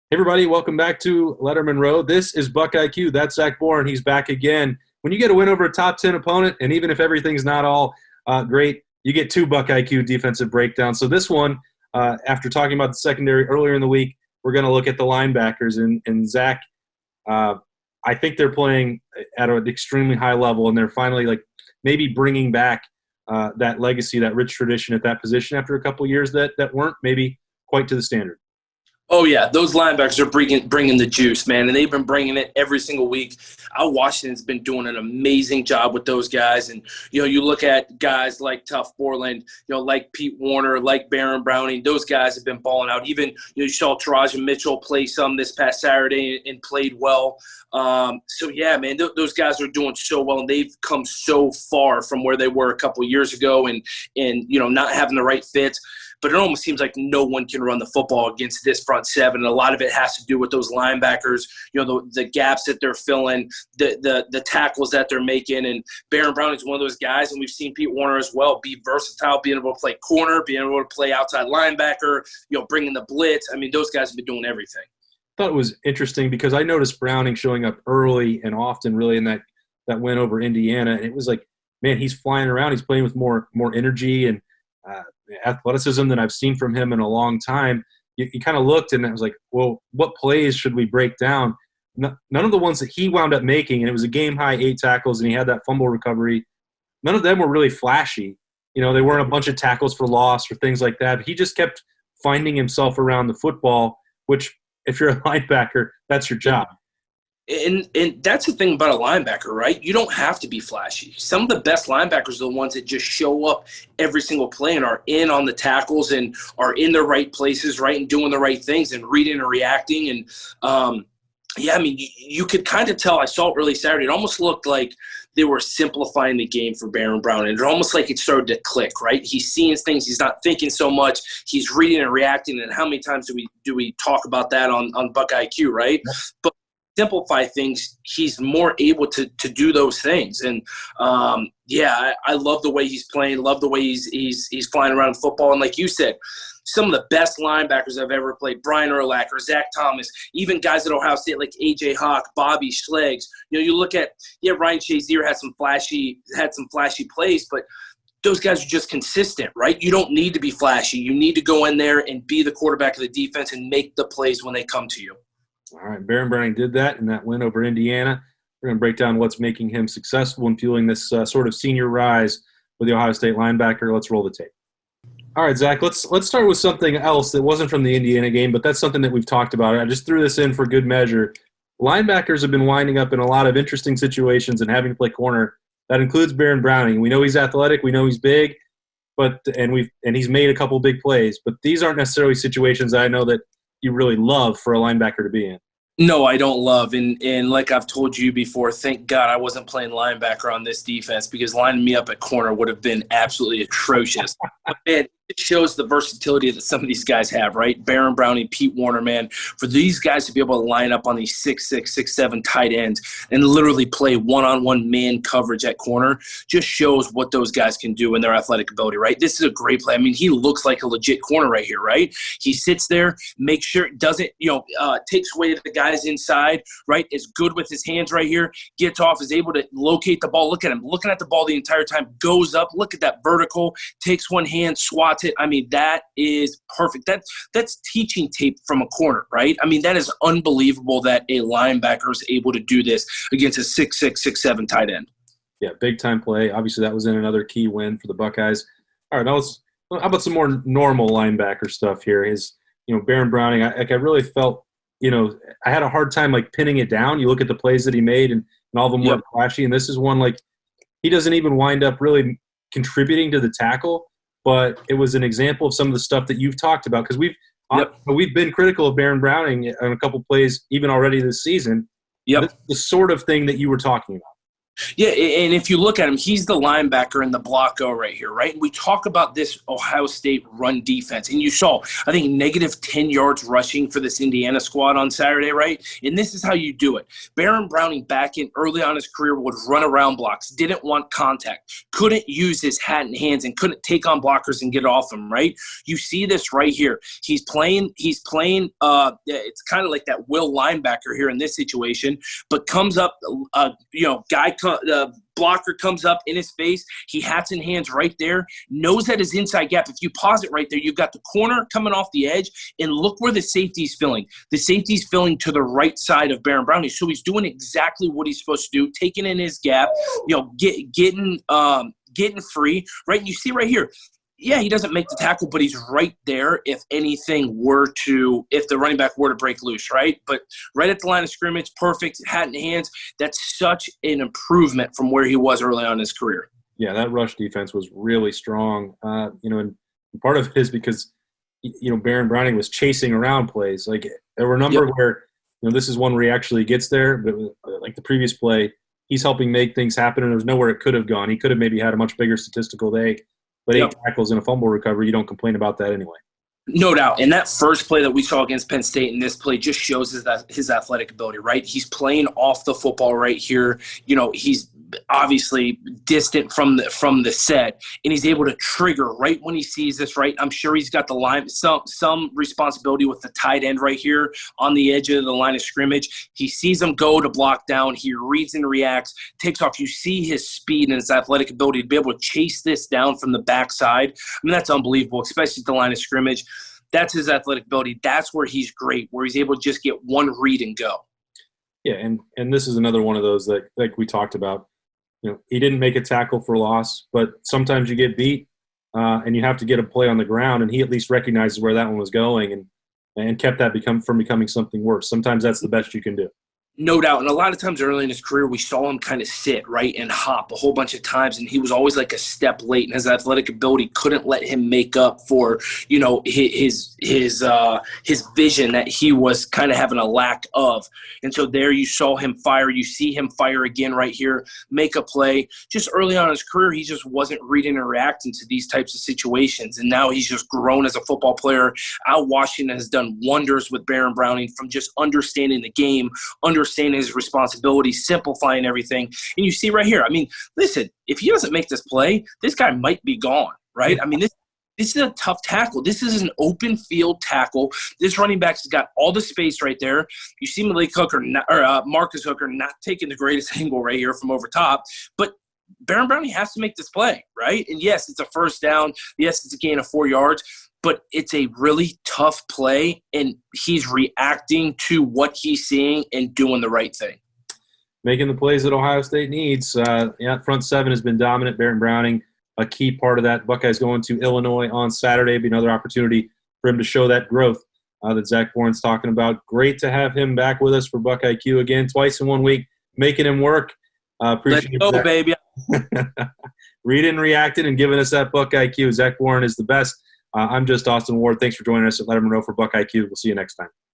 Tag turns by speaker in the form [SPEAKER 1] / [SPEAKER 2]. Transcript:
[SPEAKER 1] Hey everybody, welcome back to Lettermen Row. This is BuckIQ. That's Zach Boren. He's back again. When you get a win over a top 10 opponent, and even if everything's not all great, you get two BuckIQ defensive breakdowns. So this one, after talking about the secondary earlier in the week, we're going to look at the linebackers. And Zach, I think they're playing at an extremely high level, and they're finally maybe bringing back that legacy, that rich tradition at that position after a couple of years that weren't maybe quite to the standard.
[SPEAKER 2] Oh, yeah, those linebackers are bringing the juice, man, and they've been bringing it every single week. Washington's been doing an amazing job with those guys, and, you look at guys like Tough Borland, like Pete Warner, like Baron Browning. Those guys have been balling out. Even, you saw Taraja Mitchell play some this past Saturday and played well. So, yeah, man, those guys are doing so well, and they've come so far from where they were a couple of years ago and not having the right fit. But it almost seems like no one can run the football against this front seven. And a lot of it has to do with those linebackers, the gaps that they're filling, the tackles that they're making. And Baron Browning is one of those guys, and we've seen Pete Warner as well be versatile, being able to play corner, being able to play outside linebacker, bringing the blitz. I mean, those guys have been doing everything.
[SPEAKER 1] I thought it was interesting because I noticed Browning showing up early and often really in that win over Indiana. And it was like, man, he's flying around. He's playing with more energy and athleticism than I've seen from him in a long time. You kind of looked and I was like, well, what plays should we break down? None of the ones that he wound up making, and it was a game-high 8 tackles, and he had that fumble recovery, none of them were really flashy. They weren't a bunch of tackles for loss or things like that. But he just kept finding himself around the football, which if you're a linebacker, that's your job.
[SPEAKER 2] And that's the thing about a linebacker, right? You don't have to be flashy. Some of the best linebackers are the ones that just show up every single play and are in on the tackles and are in the right places, right, and doing the right things and reading and reacting. And, you could kind of tell. I saw it early Saturday. It almost looked like they were simplifying the game for Baron Brown. And it almost like it started to click, right? He's seeing things. He's not thinking so much. He's reading and reacting. And how many times do we talk about that on BuckIQ, right? But simplify things, he's more able to do those things. And I love the way he's playing, love the way he's flying around football. And like you said, some of the best linebackers I've ever played, Brian Urlacher, Zach Thomas, even guys at Ohio State like A.J. Hawk, Bobby Schleggs. You look at, Ryan Shazier had some flashy plays, but those guys are just consistent, right? You don't need to be flashy. You need to go in there and be the quarterback of the defense and make the plays when they come to you.
[SPEAKER 1] All right, Baron Browning did that in that win over Indiana. We're going to break down what's making him successful and fueling this sort of senior rise with the Ohio State linebacker. Let's roll the tape. All right, Zach, let's start with something else that wasn't from the Indiana game, but that's something that we've talked about. I just threw this in for good measure. Linebackers have been winding up in a lot of interesting situations and having to play corner. That includes Baron Browning. We know he's athletic. We know he's big, and he's made a couple big plays. But these aren't necessarily situations that I know that you really love for a linebacker to be in.
[SPEAKER 2] No, I don't love. And like I've told you before, thank God I wasn't playing linebacker on this defense because lining me up at corner would have been absolutely atrocious. Man, it shows the versatility that some of these guys have, right? Baron Browning, Pete Warner, man. For these guys to be able to line up on these 6'6", 6'7" tight ends and literally play one-on-one man coverage at corner just shows what those guys can do in their athletic ability, right? This is a great play. I mean, he looks like a legit corner right here, right? He sits there, makes sure it doesn't, takes away the guys inside, right? Is good with his hands right here, gets off, is able to locate the ball. Look at him, looking at the ball the entire time, goes up, look at that vertical, takes one hand, swats it. I mean, that is perfect. That's teaching tape from a corner, right? I mean, that is unbelievable that a linebacker is able to do this against a 6'6", 6'7" tight end.
[SPEAKER 1] Yeah, big-time play. Obviously, that was in another key win for the Buckeyes. All right, how about some more normal linebacker stuff here? Baron Browning, I really felt, I had a hard time, pinning it down. You look at the plays that he made, and all of them were flashy, and this is one, he doesn't even wind up really contributing to the tackle, but it was an example of some of the stuff that you've talked about because we've been critical of Baron Browning on a couple plays even already this season.
[SPEAKER 2] Yep.
[SPEAKER 1] This is the sort of thing that you were talking about.
[SPEAKER 2] Yeah, and if you look at him, he's the linebacker in the block O right here, right? And we talk about this Ohio State run defense, and you saw, I think, negative 10 yards rushing for this Indiana squad on Saturday, right? And this is how you do it. Baron Browning back in early on his career would run around blocks, didn't want contact, couldn't use his hat and hands, and couldn't take on blockers and get off them, right? You see this right here. He's playing, it's kind of like that will linebacker here in this situation, but comes up, the blocker comes up in his face. He hats and hands right there, knows that his inside gap. If you pause it right there, you've got the corner coming off the edge, and look where the safety's filling. The safety's filling to the right side of Baron Browning. So he's doing exactly what he's supposed to do, taking in his gap, getting free, right? And you see right here, yeah, he doesn't make the tackle, but he's right there if the running back were to break loose, right? But right at the line of scrimmage, perfect, hat in hands. That's such an improvement from where he was early on in his career.
[SPEAKER 1] Yeah, that rush defense was really strong. And part of it is because, Baron Browning was chasing around plays. Like, there were a number where, this is one where he actually gets there, but like the previous play, he's helping make things happen, and there's nowhere it could have gone. He could have maybe had a much bigger statistical day. But 8 tackles and a fumble recovery, you don't complain about that anyway.
[SPEAKER 2] No doubt. And that first play that we saw against Penn State in this play just shows his athletic ability, right? He's playing off the football right here. He's obviously distant from the set, and he's able to trigger right when he sees this, right? I'm sure he's got the line, some responsibility with the tight end right here on the edge of the line of scrimmage. He sees him go to block down. He reads and reacts, takes off. You see his speed and his athletic ability to be able to chase this down from the backside. I mean, that's unbelievable, especially at the line of scrimmage. That's his athletic ability. That's where he's great, where he's able to just get one read and go.
[SPEAKER 1] Yeah, and this is another one of those that, like we talked about, he didn't make a tackle for loss, but sometimes you get beat and you have to get a play on the ground, and he at least recognizes where that one was going and kept that from becoming something worse. Sometimes that's the best you can do.
[SPEAKER 2] No doubt. And a lot of times early in his career, we saw him kind of sit, right, and hop a whole bunch of times, and he was always like a step late, and his athletic ability couldn't let him make up for, his vision that he was kind of having a lack of. And so there you saw him fire. You see him fire again right here, make a play. Just early on in his career, he just wasn't reading and reacting to these types of situations, and now he's just grown as a football player. Al Washington has done wonders with Baron Browning from just understanding the game, understanding his responsibility, simplifying everything. And you see right here, I mean, listen, if he doesn't make this play, this guy might be gone, right? I mean, this is a tough tackle. This is an open field tackle. This running back's got all the space right there. You see Marcus Hooker not taking the greatest angle right here from over top, but Baron Browning has to make this play, right? And yes, it's a first down. Yes, it's a gain of 4 yards, but it's a really tough play, and he's reacting to what he's seeing and doing the right thing.
[SPEAKER 1] Making the plays that Ohio State needs. Front seven has been dominant. Baron Browning, a key part of that. Buckeyes going to Illinois on Saturday. Be another opportunity for him to show that growth that Zach Boren's talking about. Great to have him back with us for BuckIQ again, twice in 1 week, making him work. Appreciate
[SPEAKER 2] Let's go, baby.
[SPEAKER 1] Reading and reacting and giving us that BuckIQ. Zach Boren is the best. I'm just Austin Ward. Thanks for joining us at Lettermen Row for BuckIQ. We'll see you next time.